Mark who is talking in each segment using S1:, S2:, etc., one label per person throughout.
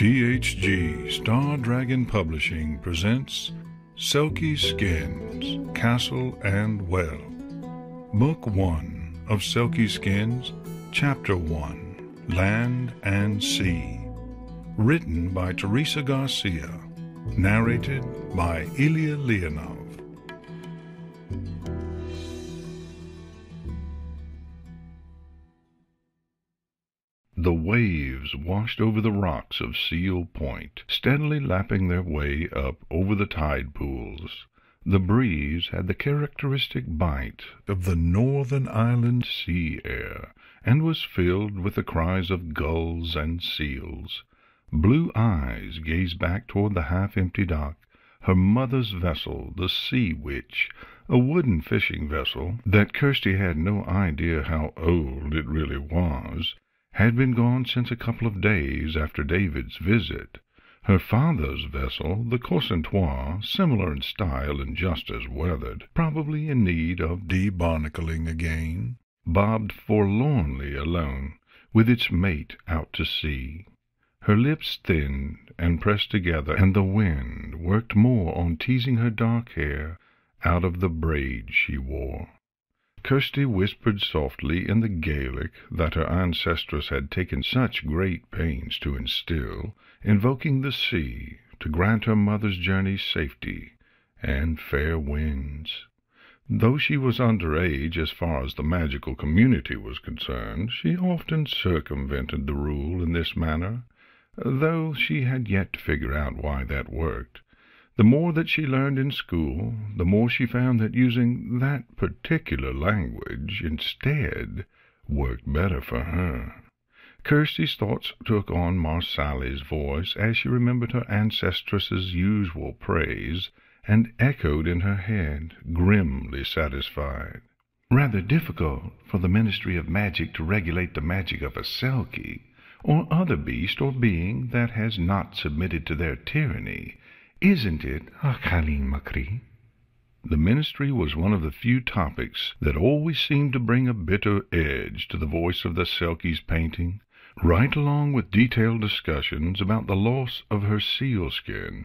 S1: THG Star Dragon Publishing presents Selkies Skins, Castle and Well. Book 1 of Selkies Skins, Chapter 1, Land and Sea. Written by Teresa Garcia. Narrated by Illya. The waves washed over the rocks of Seal Point, steadily lapping their way up over the tide pools. The breeze had the characteristic bite of the northern island sea air, and was filled with the cries of gulls and seals. Blue eyes gazed back toward the half-empty dock, her mother's vessel, the Sea Witch, a wooden fishing vessel that Kirsty had no idea how old it really was, had been gone since a couple of days after David's visit. Her father's vessel, the Corsentois, similar in style and just as weathered, probably in need of debarnacling again, bobbed forlornly alone, with its mate out to sea. Her lips thinned and pressed together, and the wind worked more on teasing her dark hair out of the braids she wore. Kirsty whispered softly in the Gaelic that her ancestress had taken such great pains to instill, invoking the sea to grant her mother's journey safety and fair winds. Though she was under age as far as the magical community was concerned, she often circumvented the rule in this manner, though she had yet to figure out why that worked. The more that she learned in school, the more she found that using that particular language instead worked better for her. Kirsty's thoughts took on Marsally's voice as she remembered her ancestress's usual praise, and echoed in her head, grimly satisfied. Rather difficult for the Ministry of Magic to regulate the magic of a Selkie, or other beast or being that has not submitted to their tyranny, isn't it, Akalim Makri? The ministry was one of the few topics that always seemed to bring a bitter edge to the voice of the Selkie's painting, right along with detailed discussions about the loss of her sealskin,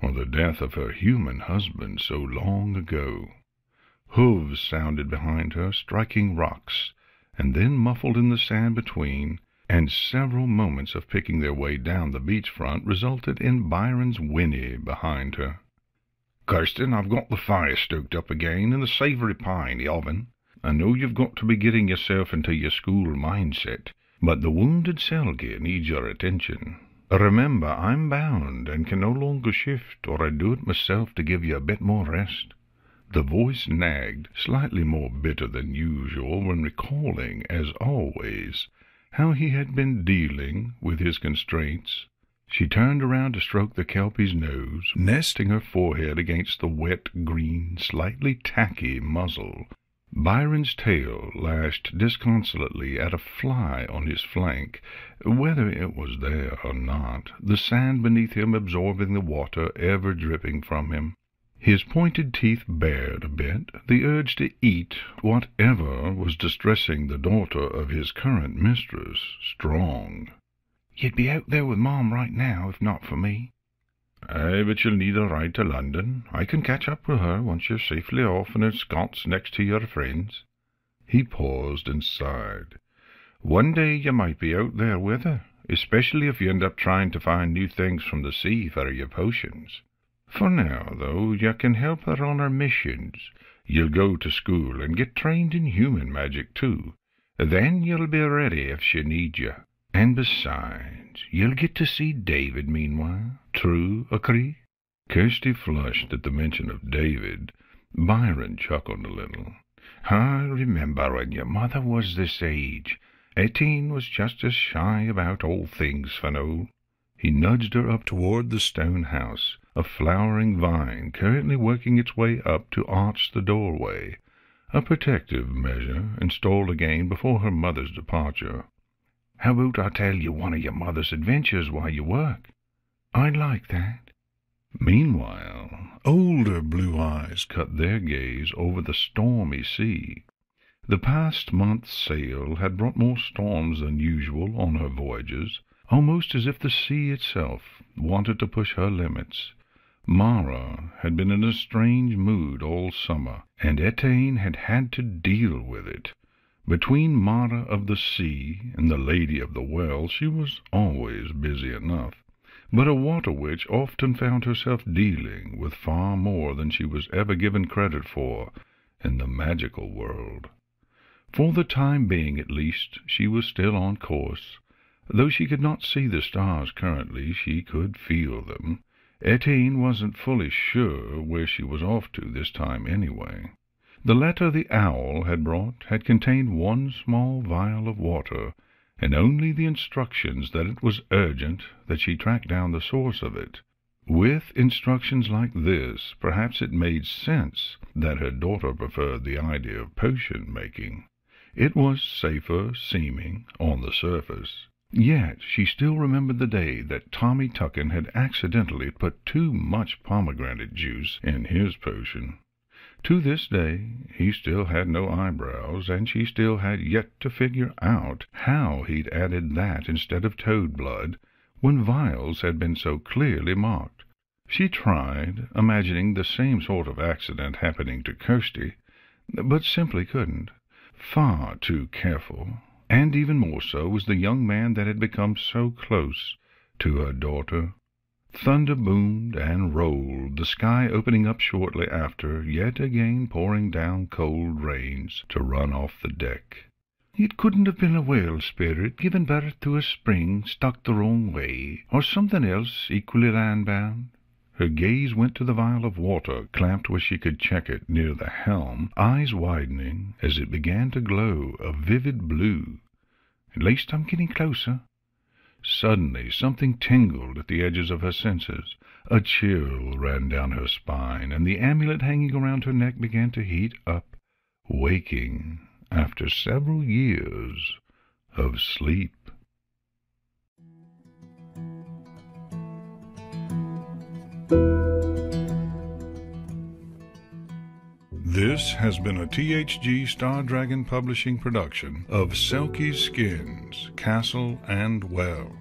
S1: or the death of her human husband so long ago. Hooves sounded behind her, striking rocks, and then muffled in the sand between, and several moments of picking their way down the beach-front resulted in Byron's whinny behind her. "Kirsten, I've got the fire stoked up again and the savoury pie in the oven. I know you've got to be getting yourself into your school mindset, but the wounded Selkie needs your attention. Remember, I'm bound and can no longer shift, or I'd do it myself to give you a bit more rest." The voice nagged, slightly more bitter than usual when recalling, as always, how he had been dealing with his constraints. She turned around to stroke the Kelpie's nose, nesting her forehead against the wet, green, slightly tacky muzzle. Byron's tail lashed disconsolately at a fly on his flank, whether it was there or not, the sand beneath him absorbing the water ever dripping from him. His pointed teeth bared a bit, the urge to eat whatever was distressing the daughter of his current mistress strong. "You'd be out there with Mom right now, if not for me." "Aye, but you'll need a ride to London. I can catch up with her once you're safely off and ensconced next to your friends." He paused and sighed. "One day you might be out there with her, especially if you end up trying to find new things from the sea for your potions. For now, though, you can help her on her missions. You'll go to school and get trained in human magic, too. Then you'll be ready if she needs you. And besides, you'll get to see David meanwhile. True, Akri?" Kirsty flushed at the mention of David. Byron chuckled a little. "I remember when your mother was this age. 18 was just as shy about all things for no." He nudged her up toward the stone house, a flowering vine currently working its way up to arch the doorway, a protective measure installed again before her mother's departure. "How about I tell you one of your mother's adventures while you work?" "I'd like that." Meanwhile, older blue eyes cut their gaze over the stormy sea. The past month's sail had brought more storms than usual on her voyages, almost as if the sea itself wanted to push her limits. Mara had been in a strange mood all summer, and Etienne had had to deal with it. Between Mara of the sea and the Lady of the Well she was always busy enough, but a water witch often found herself dealing with far more than she was ever given credit for in the magical world. For the time being, at least, she was still on course. Though she could not see the stars currently, she could feel them. Etienne wasn't fully sure where she was off to this time anyway. The letter the owl had brought had contained one small vial of water, and only the instructions that it was urgent that she track down the source of it. With instructions like this, perhaps it made sense that her daughter preferred the idea of potion-making. It was safer seeming on the surface. Yet she still remembered the day that Tommy Tucken had accidentally put too much pomegranate juice in his potion. To this day he still had no eyebrows, and she still had yet to figure out how he'd added that instead of toad blood when vials had been so clearly marked. She tried imagining the same sort of accident happening to Kirsty, but simply couldn't. Far too careful, and even more so was the young man that had become so close to her daughter. Thunder boomed and rolled, the sky opening up shortly after, yet again pouring down cold rains to run off the deck. It couldn't have been a whale spirit giving birth to a spring stuck the wrong way, or something else equally land-bound. Her gaze went to the vial of water clamped where she could check it near the helm, eyes widening as it began to glow a vivid blue. At least I'm getting closer. Suddenly something tingled at the edges of her senses. A chill ran down her spine, and the amulet hanging around her neck began to heat up, waking after several years of sleep. This has been a THG Star Dragon Publishing production of Selkies Skins, Castle and Well.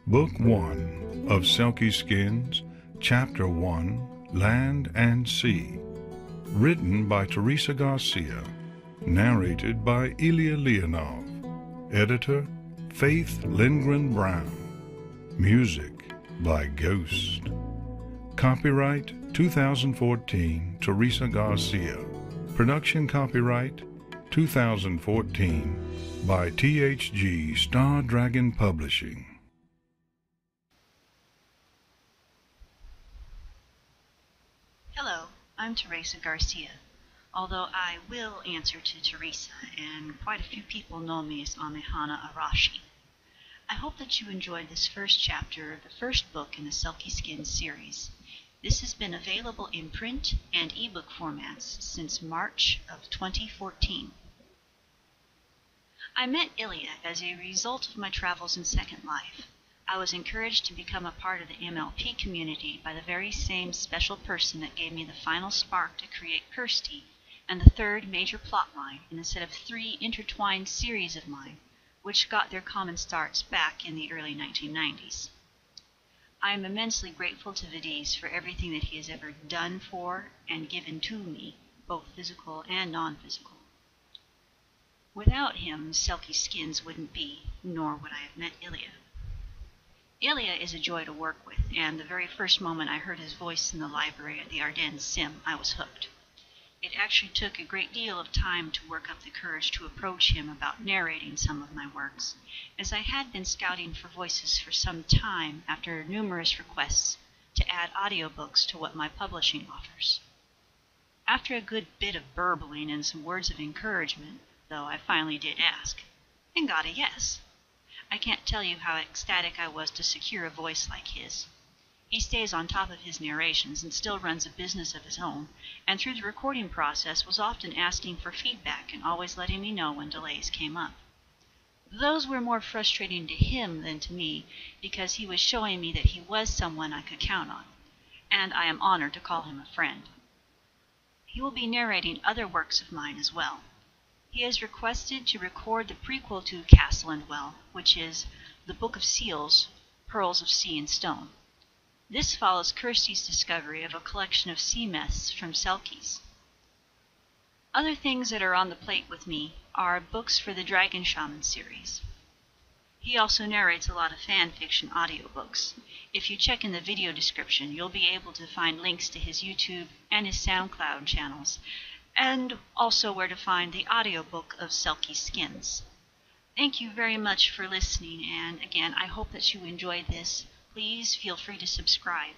S1: Book 1 of Selkies Skins, Chapter 1, Land and Sea. Written by Teresa Garcia. Narrated by Illya Leonov. Editor, Faith Lindgren Brown. Music by Ghost. Copyright 2014 Teresa Garcia. Production copyright 2014 by THG Star Dragon Publishing.
S2: Hello, I'm Teresa Garcia, although I will answer to Teresa, and quite a few people know me as Amehana Arashi. I hope that you enjoyed this first chapter of the first book in the Selkie Skins series. This has been available in print and ebook formats since March of 2014. I met Illya as a result of my travels in Second Life. I was encouraged to become a part of the MLP community by the very same special person that gave me the final spark to create Kirsty and the third major plot line in a set of 3 intertwined series of mine, which got their common starts back in the early 1990s. I am immensely grateful to Vidiz for everything that he has ever done for and given to me, both physical and non-physical. Without him, Selkie Skins wouldn't be, nor would I have met Illya. Illya is a joy to work with, and the very first moment I heard his voice in the library at the Ardennes Sim, I was hooked. It actually took a great deal of time to work up the courage to approach him about narrating some of my works, as I had been scouting for voices for some time after numerous requests to add audiobooks to what my publishing offers. After a good bit of burbling and some words of encouragement, though, I finally did ask, and got a yes. I can't tell you how ecstatic I was to secure a voice like his. He stays on top of his narrations and still runs a business of his own, and through the recording process was often asking for feedback and always letting me know when delays came up. Those were more frustrating to him than to me, because he was showing me that he was someone I could count on, and I am honored to call him a friend. He will be narrating other works of mine as well. He has requested to record the prequel to Castle and Well, which is The Book of Seals, Pearls of Sea and Stone. This follows Kirsty's discovery of a collection of sea myths from Selkies. Other things that are on the plate with me are books for the Dragon Shaman series. He also narrates a lot of fan fiction audiobooks. If you check in the video description, you'll be able to find links to his YouTube and his SoundCloud channels, and also where to find the audiobook of Selkie Skins. Thank you very much for listening, and again, I hope that you enjoyed this. Please feel free to subscribe.